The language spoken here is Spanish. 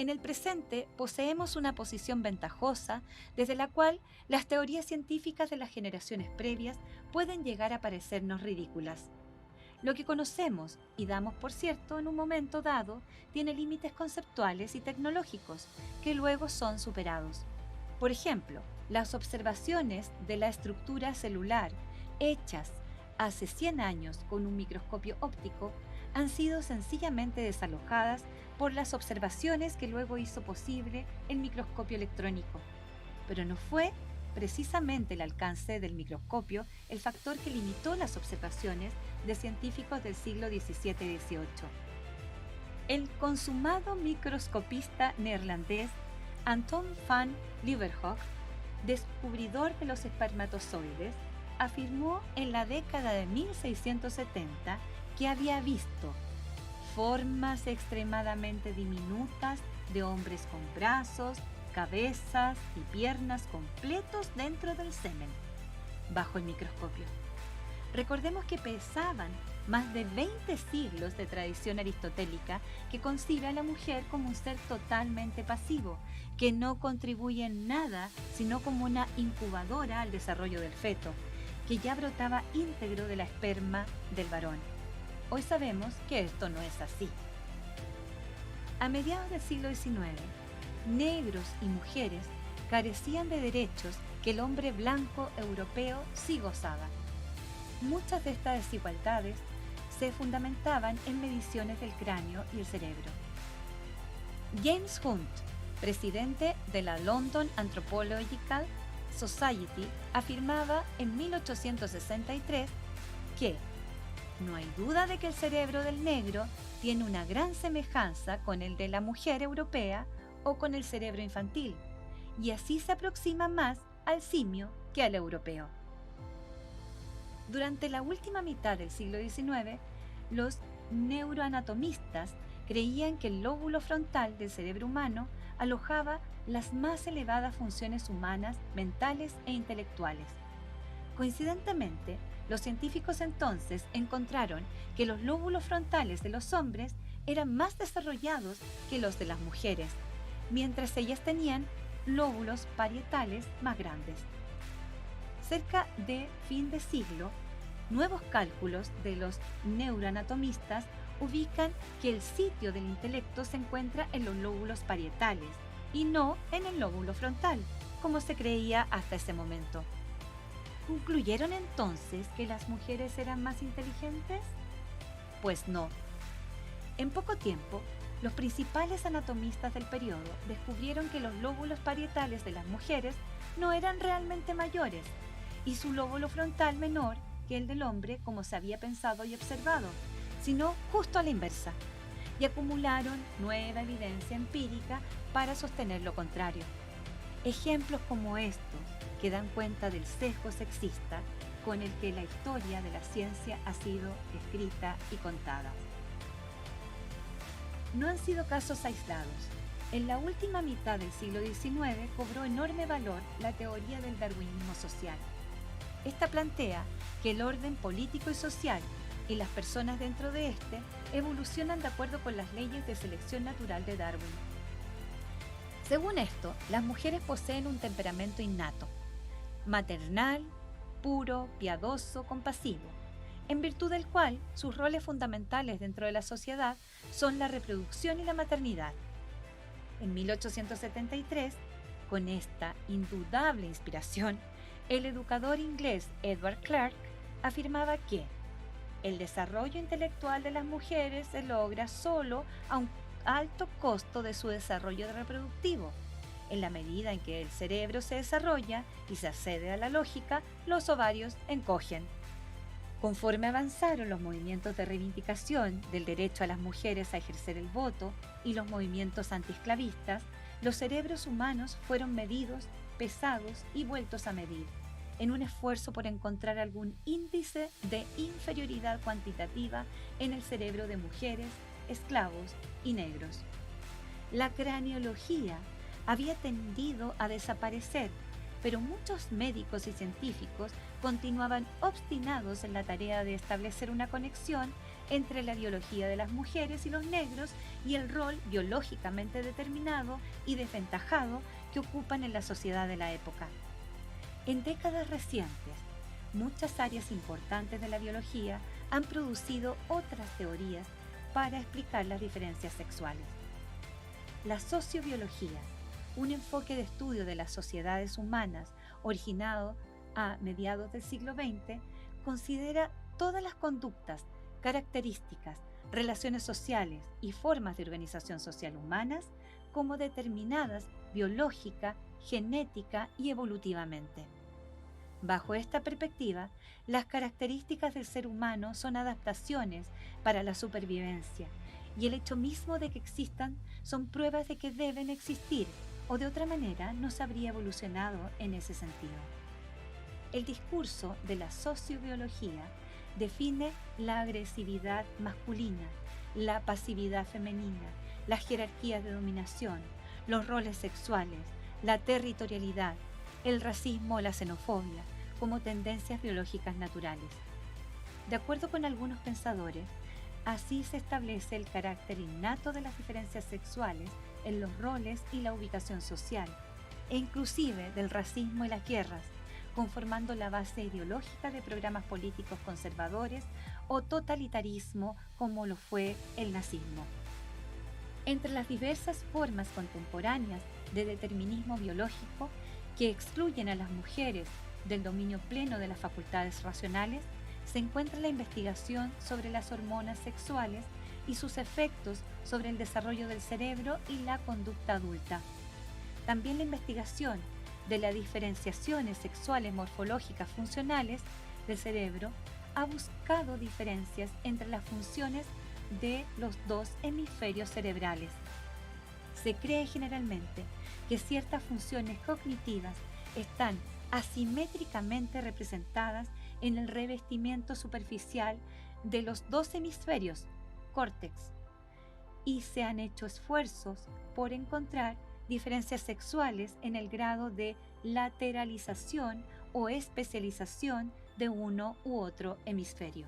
En el presente poseemos una posición ventajosa desde la cual las teorías científicas de las generaciones previas pueden llegar a parecernos ridículas. Lo que conocemos y damos por cierto en un momento dado tiene límites conceptuales y tecnológicos que luego son superados. Por ejemplo, las observaciones de la estructura celular hechas hace 100 años con un microscopio óptico han sido sencillamente desalojadas por las observaciones que luego hizo posible el microscopio electrónico. Pero no fue precisamente el alcance del microscopio el factor que limitó las observaciones de científicos del siglo XVII y XVIII. El consumado microscopista neerlandés Anton van Leeuwenhoek, descubridor de los espermatozoides, afirmó en la década de 1670 que había visto formas extremadamente diminutas de hombres con brazos, cabezas y piernas completos dentro del semen, bajo el microscopio. Recordemos que pesaban más de 20 siglos de tradición aristotélica que concibe a la mujer como un ser totalmente pasivo, que no contribuye en nada sino como una incubadora al desarrollo del feto, que ya brotaba íntegro de la esperma del varón. Hoy sabemos que esto no es así. A mediados del siglo XIX, negros y mujeres carecían de derechos que el hombre blanco europeo sí gozaba. Muchas de estas desigualdades se fundamentaban en mediciones del cráneo y el cerebro. James Hunt, presidente de la London Anthropological Society, afirmaba en 1863 que no hay duda de que el cerebro del negro tiene una gran semejanza con el de la mujer europea o con el cerebro infantil, y así se aproxima más al simio que al europeo. Durante la última mitad del siglo XIX, los neuroanatomistas creían que el lóbulo frontal del cerebro humano alojaba las más elevadas funciones humanas, mentales e intelectuales. Coincidentemente, los científicos entonces encontraron que los lóbulos frontales de los hombres eran más desarrollados que los de las mujeres, mientras ellas tenían lóbulos parietales más grandes. Cerca de fin de siglo, nuevos cálculos de los neuroanatomistas ubican que el sitio del intelecto se encuentra en los lóbulos parietales y no en el lóbulo frontal, como se creía hasta ese momento. ¿Concluyeron entonces que las mujeres eran más inteligentes? Pues no. En poco tiempo, los principales anatomistas del periodo descubrieron que los lóbulos parietales de las mujeres no eran realmente mayores y su lóbulo frontal menor que el del hombre como se había pensado y observado, sino justo a la inversa, y acumularon nueva evidencia empírica para sostener lo contrario. Ejemplos como estos que dan cuenta del sesgo sexista con el que la historia de la ciencia ha sido escrita y contada. No han sido casos aislados. En la última mitad del siglo XIX cobró enorme valor la teoría del darwinismo social. Esta plantea que el orden político y social y las personas dentro de éste evolucionan de acuerdo con las leyes de selección natural de Darwin. Según esto, las mujeres poseen un temperamento innato, maternal, puro, piadoso, compasivo, en virtud del cual sus roles fundamentales dentro de la sociedad son la reproducción y la maternidad. En 1873, con esta indudable inspiración, el educador inglés Edward Clarke afirmaba que el desarrollo intelectual de las mujeres se logra solo a un alto costo de su desarrollo reproductivo. En la medida en que el cerebro se desarrolla y se accede a la lógica, los ovarios encogen. Conforme avanzaron los movimientos de reivindicación del derecho a las mujeres a ejercer el voto y los movimientos antiesclavistas, los cerebros humanos fueron medidos, pesados y vueltos a medir, en un esfuerzo por encontrar algún índice de inferioridad cuantitativa en el cerebro de mujeres, esclavos y negros. La craneología había tendido a desaparecer, pero muchos médicos y científicos continuaban obstinados en la tarea de establecer una conexión entre la biología de las mujeres y los negros y el rol biológicamente determinado y desventajado que ocupan en la sociedad de la época. En décadas recientes, muchas áreas importantes de la biología han producido otras teorías para explicar las diferencias sexuales. La sociobiología, un enfoque de estudio de las sociedades humanas originado a mediados del siglo XX, considera todas las conductas, características, relaciones sociales y formas de organización social humanas como determinadas biológica, genética y evolutivamente. Bajo esta perspectiva, las características del ser humano son adaptaciones para la supervivencia y el hecho mismo de que existan son pruebas de que deben existir o de otra manera no se habría evolucionado en ese sentido. El discurso de la sociobiología define la agresividad masculina, la pasividad femenina, las jerarquías de dominación, los roles sexuales, la territorialidad, el racismo o la xenofobia como tendencias biológicas naturales. De acuerdo con algunos pensadores, así se establece el carácter innato de las diferencias sexuales en los roles y la ubicación social, e inclusive del racismo y las guerras, conformando la base ideológica de programas políticos conservadores o totalitarismo como lo fue el nazismo. Entre las diversas formas contemporáneas de determinismo biológico que excluyen a las mujeres del dominio pleno de las facultades racionales, se encuentra la investigación sobre las hormonas sexuales y sus efectos sobre el desarrollo del cerebro y la conducta adulta. También la investigación de las diferenciaciones sexuales morfológicas funcionales del cerebro ha buscado diferencias entre las funciones de los dos hemisferios cerebrales. Se cree generalmente que ciertas funciones cognitivas están asimétricamente representadas en el revestimiento superficial de los dos hemisferios, córtex, y se han hecho esfuerzos por encontrar diferencias sexuales en el grado de lateralización o especialización de uno u otro hemisferio.